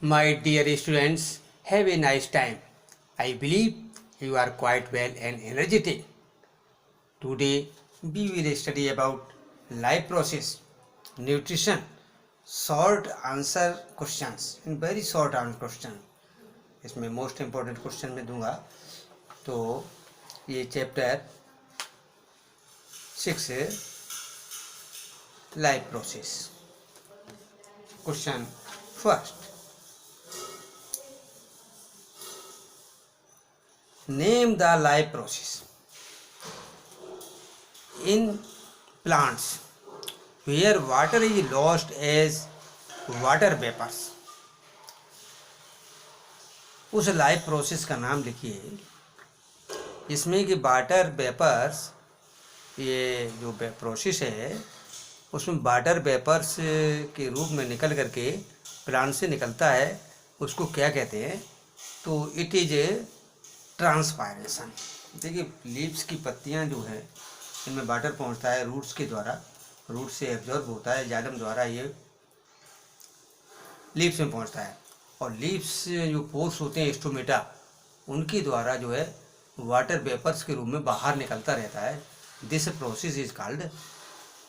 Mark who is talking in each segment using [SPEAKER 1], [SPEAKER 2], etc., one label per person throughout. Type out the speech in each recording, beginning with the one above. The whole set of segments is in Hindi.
[SPEAKER 1] My dear students, have a nice time. I believe you are quite well and energetic. Today we will study about life process, nutrition, short answer questions, in very short answer question. इसमें मोस्ट इम्पोर्टेंट क्वेश्चन मैं दूंगा. तो ये चैप्टर 6 है, life process. Question first, name the life process in plants where water is lost as water vapors. उस लाइफ प्रोसेस का नाम लिखिए इसमें कि वाटर वेपर्स, ये जो प्रोसेस है उसमें वाटर वेपर्स के रूप में निकल करके प्लांट से निकलता है, उसको क्या कहते हैं? तो इट इज ट्रांसपायरेशन. देखिए, लीव्स की पत्तियां जो है इनमें वाटर पहुंचता है रूट्स के द्वारा, रूट से एब्जॉर्ब होता है, जाइलम द्वारा ये लीव्स में पहुंचता है, और लीव्स जो पोर्स होते हैं स्टोमेटा, उनके द्वारा जो है वाटर वेपर्स के रूप में बाहर निकलता रहता है. This process is called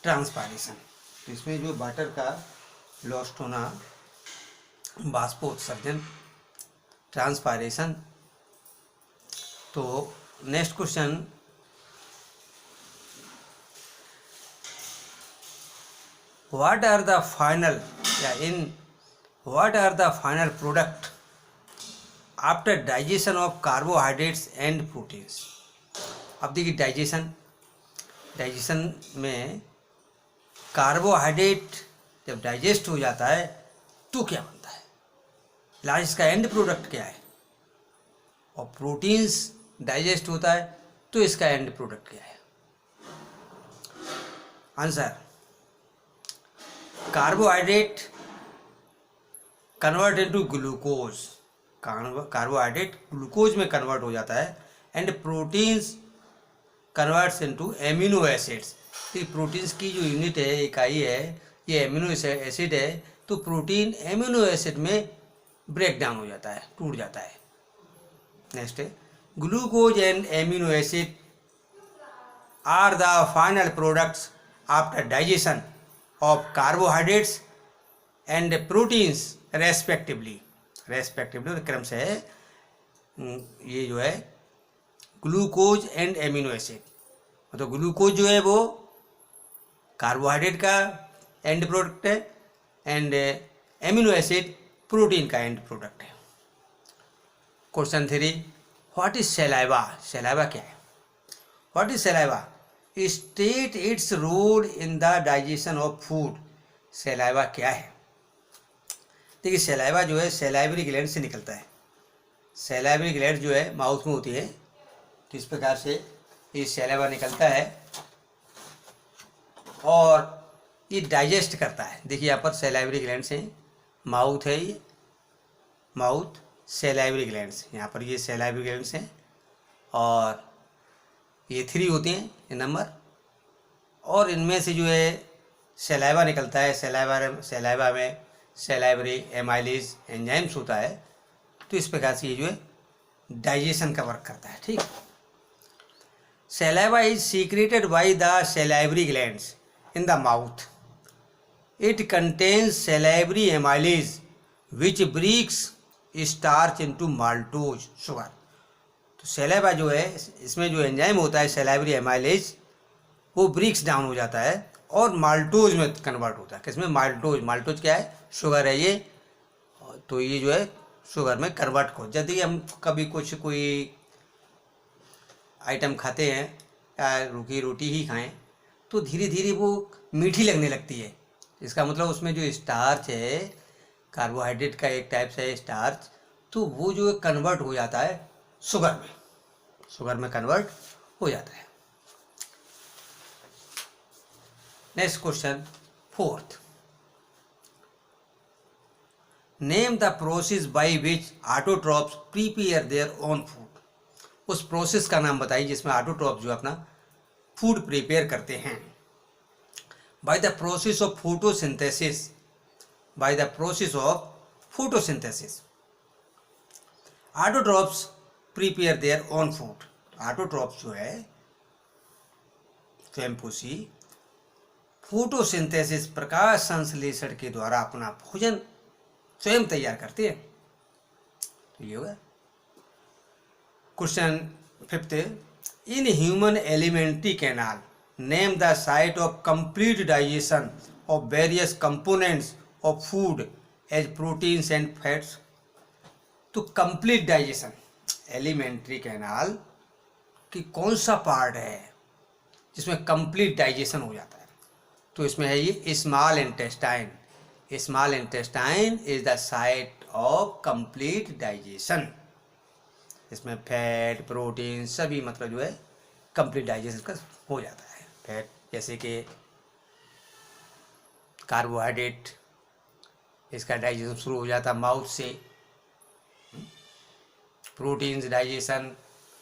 [SPEAKER 1] transpiration. तो इसमें जो वाटर का लॉस्ट होना, बाष्पोत्सर्जन, ट्रांसपायरेशन. तो next question, what are the final product after digestion of carbohydrates and proteins? अब देखिए, डाइजेशन में कार्बोहाइड्रेट जब डाइजेस्ट हो जाता है तो क्या बनता है, लास्ट इसका एंड प्रोडक्ट क्या है? और प्रोटीन्स डाइजेस्ट होता है तो इसका एंड प्रोडक्ट क्या है? Answer, carbohydrate convert into glucose. Carbohydrate glucose में कन्वर्ट हो जाता है, and proteins converts into amino acids. तो प्रोटीन्स की जो यूनिट है, इकाई है, ये एमिनो एसिड है. तो प्रोटीन एमिनो एसिड में ब्रेक डाउन हो जाता है, टूट जाता है. नेक्स्ट है, glucose and amino acid are the final products after digestion of carbohydrates and proteins respectively. क्रम से है ये जो है ग्लूकोज एंड एमिनो एसिड. मतलब ग्लूकोज जो है वो कार्बोहाइड्रेट का एंड प्रोडक्ट है, एंड एमिनो एसिड प्रोटीन का एंड प्रोडक्ट है. Question 3, what is saliva? Saliva क्या है? What is saliva? State its role in the digestion of food. Saliva क्या है? देखिए, सलाइवा जो है सलाइवरी ग्लैंड से निकलता है. सलाइवरी ग्लैंड जो है माउथ में होती है, तो इस प्रकार से ये सलाइवा निकलता है और ये डाइजेस्ट करता है. देखिए यहाँ पर सलाइवरी ग्लैंड से, माउथ है ये, माउथ सलाइवरी ग्लैंड्स, यहाँ पर ये सलाइवरी ग्लैंड्स हैं, और ये 3 होते हैं ये नंबर, और इनमें से जो है सलाइवा निकलता है. सलाइवा में सलाइवरी एमाइलेज एंजाइम्स होता है. तो इस प्रकार से ये जो है डाइजेशन का वर्क करता है. ठीक. Saliva is secreted by the salivary glands in the mouth. It contains salivary amylase which breaks starch into maltose sugar. तो सलाइवा जो है, इसमें जो एंजाइम होता है सलाइवरी एमाइलेज, वो ब्रेक्स डाउन हो जाता है और माल्टोज में कन्वर्ट होता है. किसमें? माल्टोज. माल्टोज क्या है? शुगर है ये. तो ये जो है शुगर में कन्वर्ट हो. यदि हम कभी कोई आइटम खाते हैं या रूखी रोटी ही खाएं तो धीरे धीरे वो मीठी लगने लगती है. इसका मतलब उसमें जो स्टार्च है, कार्बोहाइड्रेट का एक टाइप से है स्टार्च, तो वो जो कन्वर्ट हो जाता है शुगर में कन्वर्ट हो जाता है. Next question 4th, name the process by which autotrophs prepare their own food. उस प्रोसेस का नाम बताइए जिसमें ऑटोट्रॉप्स जो अपना फूड प्रिपेयर करते हैं. by the process of photosynthesis by the process of photosynthesis. Autotrophs prepare their own food. Autotrophs जो है स्वयंपोषी फोटोसिंथेसिस प्रकाश संश्लेषण के द्वारा अपना भोजन स्वयं तैयार करते हैं। तो ये होगा question 5। In human alimentary canal name the site of complete digestion of various components of food as proteins and fats. तो कंप्लीट डाइजेशन एलिमेंट्री कैनाल की कौन सा पार्ट है जिसमें कंप्लीट डाइजेशन हो जाता है? तो इसमें है ये small intestine. Small intestine is the site of complete digestion. इसमें फैट प्रोटीन सभी मतलब जो है कंप्लीट डाइजेशन का हो जाता है। फैट जैसे कि कार्बोहाइड्रेट, इसका डाइजेशन शुरू हो जाता है माउथ से। प्रोटीन्स डाइजेशन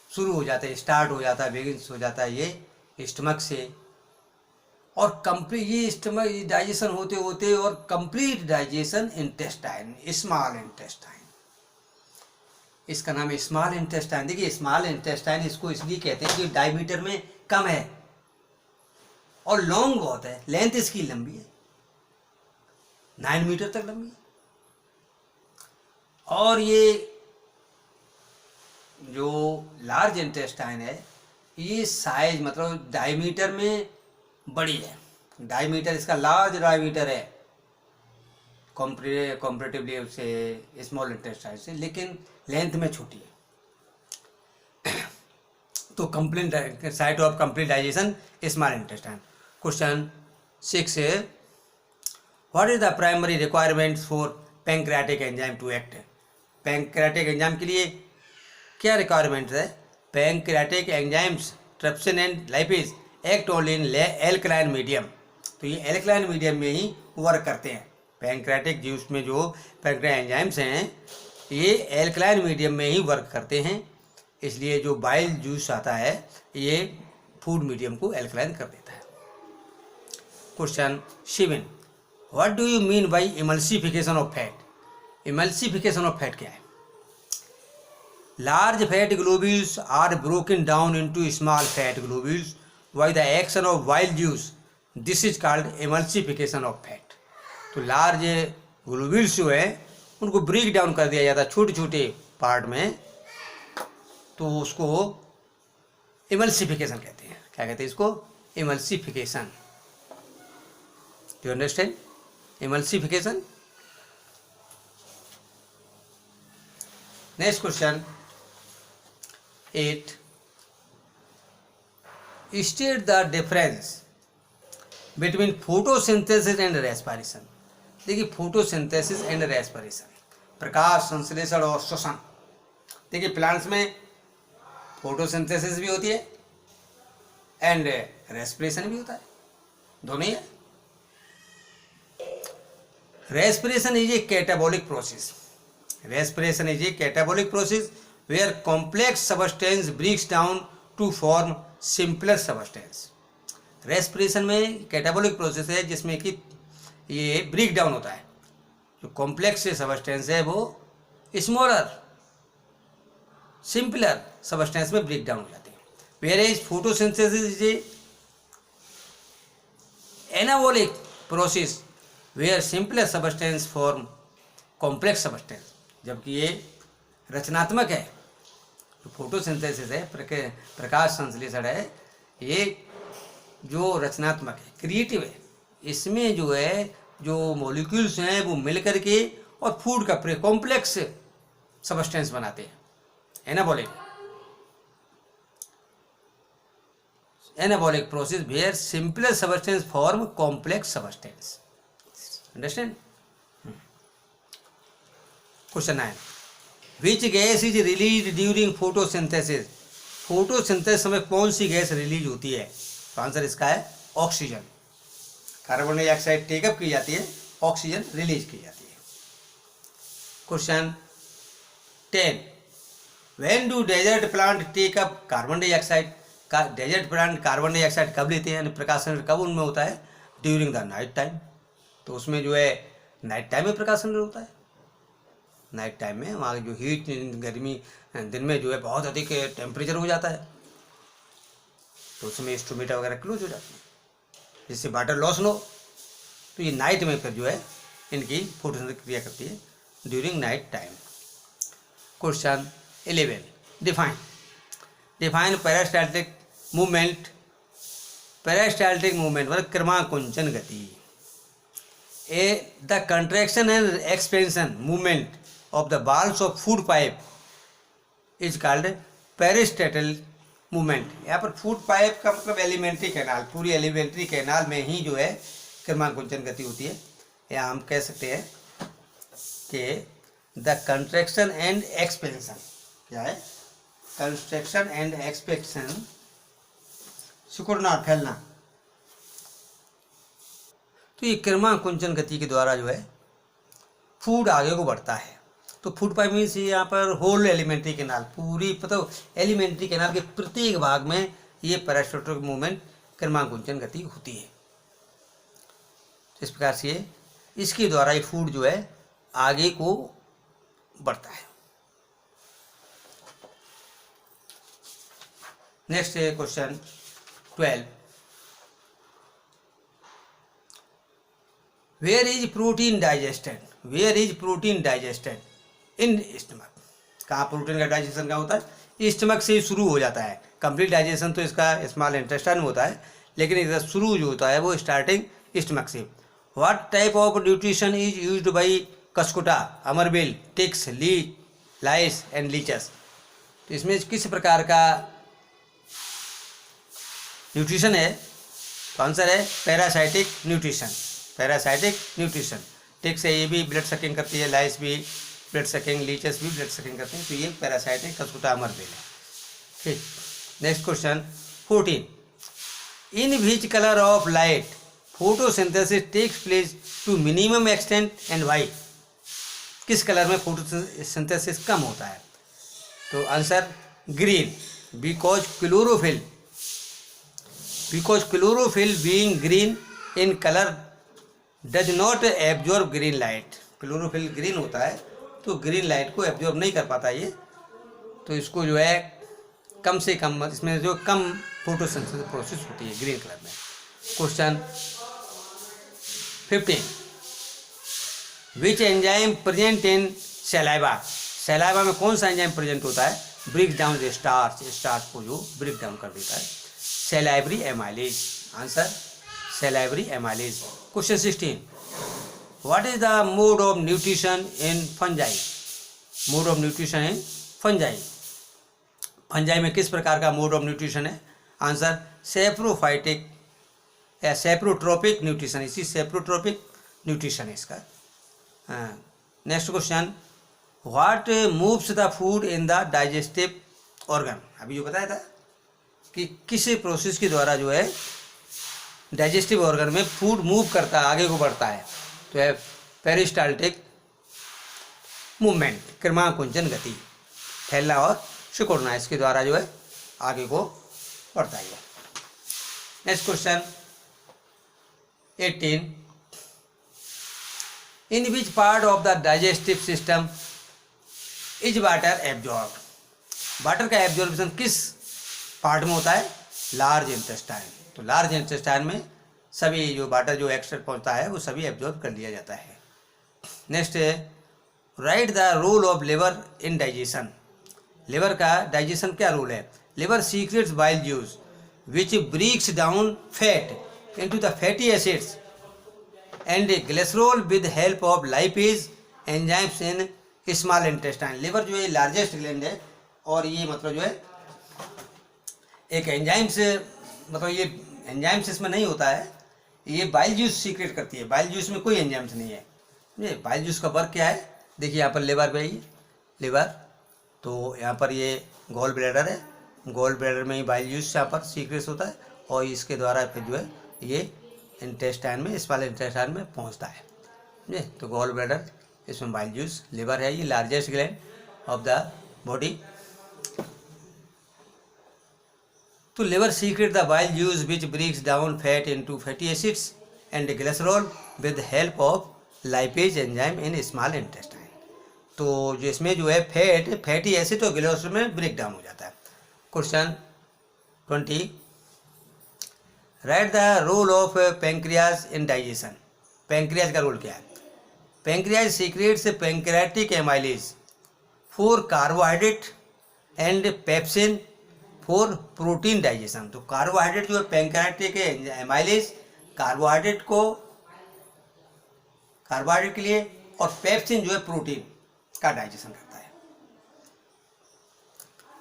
[SPEAKER 1] शुरू हो जाता है, स्टार्ट हो जाता है, बिगिंस हो जाता है ये स्टमक से। और कंप्लीट ये स्टमक डाइजेशन होते होते और complete digestion intestine, small intestine, इसका नाम है स्मॉल इंटेस्टाइन। देखिए स्मॉल इंटेस्टाइन इसको इसलिए कहते हैं कि डायमीटर में कम है और लॉन्ग बहुत है, लेंथ इसकी लंबी है, 9 मीटर तक लंबी है। और ये जो लार्ज इंटेस्टाइन है ये साइज मतलब डायमीटर में बड़ी है। डायमीटर इसका लार्ज डायमीटर है कंपैरेटिवली उससे स्मॉल इंटेस्टाइन से, लेकिन लेंथ में छोटी है। तो complete site of complete digestion small intestine. Question 6 है what is the primary requirement for pancreatic enzyme to act. Pancreatic enzyme के लिए क्या रिक्वायरमेंट है? Pancreatic enzymes trypsin and lipase act only in alkaline medium. तो ये एल्कलाइन मीडियम में ही वर्क करते हैं। पैंक्रियाटिक जूस में जो पैंक्रियाटिक एंजाइम्स हैं ये एल्कलाइन मीडियम में ही वर्क करते हैं, इसलिए जो बाइल जूस आता है ये फूड मीडियम को एल्कलाइन कर देता है। Question 7 what do you mean by emulsification of fat. Emulsification of fat क्या है? Large fat globules are broken down into small fat globules by the action of bile juice, this is called emulsification of fat. तो लार्ज ग्लोब्यूल्स जो है उनको ब्रेक डाउन कर दिया जाता है छोटे छोटे पार्ट में, तो उसको इमल्सिफिकेशन कहते हैं। क्या कहते हैं इसको? Emulsification. Do you understand emulsification? Next question 8 state the difference between photosynthesis and respiration. देखिए फोटोसिंथेसिस एंड रेस्पिरेशन, प्रकाश संश्लेषण और श्वसन। देखिए प्लांट्स में फोटोसिंथेसिस भी होती है एंड रेस्पिरेशन भी होता है, दोनों ही है। Respiration is a catabolic process. Respiration is a catabolic process where complex substance breaks down to form simpler substance. Respiration में कैटाबॉलिक प्रोसेस है जिसमें कि ये ब्रेक डाउन होता है, जो कॉम्प्लेक्स सबस्टेंस है वो स्मॉलर सिंपलर सबस्टेंस में ब्रेक डाउन हो जाते हैं। Whereas photosynthesis is a anabolic process where simpler substance form complex substance. जबकि ये रचनात्मक है, जो फोटोसिंथेसिस है प्रकाश संश्लेषण है, ये जो रचनात्मक है क्रिएटिव है, इसमें जो है जो मॉलिक्यूल्स हैं वो मिल करके और फूड का कॉम्प्लेक्स सबस्टेंस बनाते हैं। Anabolic process where simpler substance form complex substance. Understand? Question 9 which gas is release during photosynthesis. Photosynthesis में कौन सी गैस रिलीज होती है? तो आंसर इसका है ऑक्सीजन। कार्बन डाइऑक्साइड टेकअप की जाती है, ऑक्सीजन रिलीज की जाती है। Question 10 when do desert plant take up carbon dioxide. Desert plant carbon dioxide कब लेते हैं, यानी प्रकाशन कब उनमें होता है? During the night time. तो उसमें जो है नाइट टाइम में प्रकाशन होता है। नाइट टाइम में वहाँ जो हीट, गर्मी दिन में जो है बहुत अधिक टेम्परेचर हो जाता है, तो उसमें स्टोमेटा वगैरह क्लोज हो जाती है, जिससे वाटर लॉस न हो। तो ये नाइट में फिर जो है इनकी फोटोसिंथेसिस क्रिया करती है during night time. Question 11, define peristaltic movement. Peristaltic movement मतलब क्रमाकुंचन गति। The contraction and expansion movement of the walls of food pipe is called peristaltic movement. यहाँ पर फूड पाइप का मतलब एलिमेंट्री कैनाल, पूरी एलिमेंट्री कैनाल में ही जो है क्रमाकुंचन गति होती है। या हम कह सकते हैं कि द कंट्रैक्शन एंड एक्सपेंशन, क्या है, कंस्ट्रक्शन एंड एक्सपेंशन, सिकुड़ना और फैलना। तो ये क्रमाकुंचन गति के द्वारा जो है फूड आगे को बढ़ता है। तो फूड पाइप मीन्स यहाँ पर होल एलिमेंट्री कैनाल, पूरी मतलब एलिमेंट्री कैनाल के प्रत्येक भाग में ये पेरिस्टाल्टिक मूवमेंट क्रमाकुंचन गति होती है। इस प्रकार से इसके द्वारा ये फूड जो है आगे को बढ़ता है। Next question 12, where is protein digested, where is protein digested in stomach. कहाँ प्रोटीन का डाइजेशन कहाँ होता है, स्टमक से ही शुरू हो जाता है। कंप्लीट डाइजेशन तो इसका स्मॉल इंटेस्टाइन में होता है, लेकिन इसका शुरू जो होता है वो स्टार्टिंग स्टमक से। What type of nutrition is used by Cuscuta, अमरबेल, टिक्स, लाइस एंड लीचस। तो इसमें किस प्रकार का न्यूट्रिशन है, तो आंसर है parasitic nutrition. Parasitic nutrition, ticks है ये भी ब्लड सकिंग करती है, लाइस भी ब्लड सकिंग, लीचस भी ब्लड सकिंग करते हैं। तो ये पैरासाइटिक कस्कुटा अमरबेल है। ठीक, next question 14, in which colour of light photosynthesis takes place to minimum extent and why. किस कलर में फोटोसिंथेसिस कम होता है, तो answer green, because chlorophyll being green in colour does not absorb green light. Chlorophyll green होता है तो ग्रीन लाइट को एब्जॉर्ब नहीं कर पाता ये, तो इसको जो है कम से कम, इसमें जो कम फोटोसिंथेसिस प्रोसेस होती है ग्रीन कलर में। Question 15, which enzyme present in saliva. Saliva में कौन सा एंजाइम प्रेजेंट होता है, break down the starch, starch को जो ब्रेक डाउन कर देता है, salivary amylase. Answer salivary amylase. Question 16, what is the mode of nutrition in fungi. Mode of nutrition in fungi, fungi में किस प्रकार का मोड ऑफ न्यूट्रिशन है, आंसर सेप्रोफाइटिक या सेप्रोट्रोपिक न्यूट्रिशन, इसी सेप्रोट्रोपिक न्यूट्रिशन है इसका। Next question, what moves the food in the digestive organ. अभी जो बताया था कि किस प्रोसेस के द्वारा जो है डाइजेस्टिव ऑर्गन में फूड मूव करता है, आगे को बढ़ता है, तो है पेरिस्टाल्टिक मूवमेंट, क्रमाकुंचन गति, फैलना और सिकुड़ना, इसके द्वारा जो है आगे को बढ़ता है। Next question 18, in which part of the digestive system is water absorb. Water का एब्जॉर्बेशन किस पार्ट में होता है, लार्ज इंटेस्टाइन। तो लार्ज इंटेस्टाइन में सभी जो वाटर जो एक्स्ट्रा पहुंचता है वो सभी एब्जॉर्ब कर लिया जाता है। नेक्स्ट है, write the role of liver in digestion. Liver का डाइजेशन क्या रोल है, liver secretes bile juice which breaks down fat into the fatty acids and glycerol with help of lipase enzymes in small intestine. Liver जो है लार्जेस्ट ग्लैंड है और ये मतलब जो है एक एंजाइम से, मतलब ये एंजाइम्स इसमें नहीं होता है, ये बाइल जूस सीक्रेट करती है। बाइल जूस में कोई एंजाइम्स नहीं है। ये बाइल जूस का वर्क क्या है, देखिए यहाँ पर लिवर पे ही लिवर, तो यहाँ पर ये गॉल ब्लैडर है, गॉल ब्लैडर में ही बाइल जूस यहाँ पर सीक्रेट होता है और इसके द्वारा फिर जो है ये इंटेस्टाइन में, स्मॉल इंटेस्टाइन में पहुँचता है। ये तो गॉल ब्लैडर, इसमें बाइल जूस, लिवर है ये largest gland of the body. तो liver secrete the bile juice which breaks down fat into fatty acids and glycerol with help of lipase enzyme in small intestine। तो जो इसमें जो है फैटी एसिड और ग्लिसरॉल में ब्रेक डाउन हो जाता है। Question 20, write the role of pancreas in digestion. Pancreas का रोल क्या है? Pancreas secretes pancreatic amylase for carbohydrate and pepsin for protein digestion. तो कार्बोहाइड्रेट जो है पैंक्रियाटिक एमाइलेज कार्बोहाइड्रेट के लिए, और पेप्सिन जो है प्रोटीन का डाइजेशन करता है।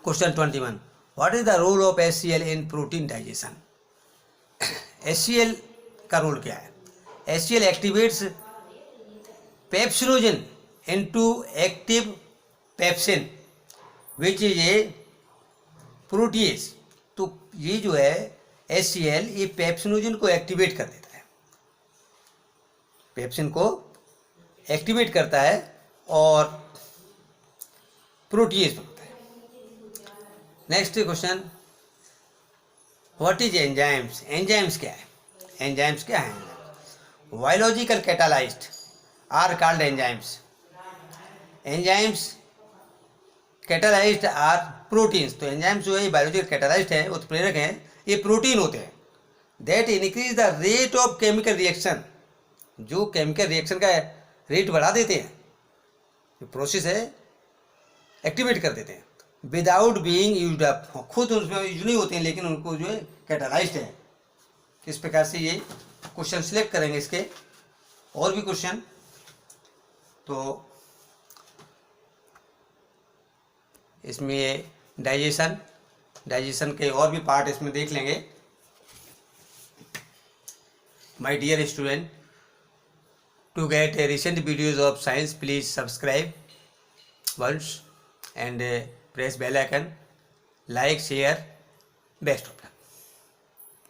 [SPEAKER 1] Question 21, what is the role of HCl in protein digestion. HCl का रोल क्या है? HCl activates pepsinogen into active pepsin which is a protease. तो ये जो है HCl ये पेप्सिनोजन को एक्टिवेट कर देता है, पेप्सिन को एक्टिवेट करता है और प्रोटीएज बनता है। Next question, what is enzymes. Enzymes क्या है? एंजाइम्स क्या है? Biological catalyst are called enzymes. Enzymes catalysed are proteins. तो एंजाइम्स जो है बायोलॉजिकल कैटालाइस्ट है, उत्प्रेरक हैं, ये प्रोटीन होते हैं। That increase the rate of chemical reaction, जो केमिकल रिएक्शन का रेट बढ़ा देते हैं, जो प्रोसेस है एक्टिवेट कर देते हैं, विदाउट बीइंग यूज्ड अप। खुद उसमें यूज नहीं होते हैं लेकिन उनको जो है कैटालाइज्ड है। किस प्रकार से ये क्वेश्चन सिलेक्ट करेंगे इसके और भी क्वेश्चन, तो इसमें ये डाइजेशन के और भी पार्ट इसमें देख लेंगे। My dear student, to get recent videos of science, please subscribe once and press bell icon, like, share. Best of luck.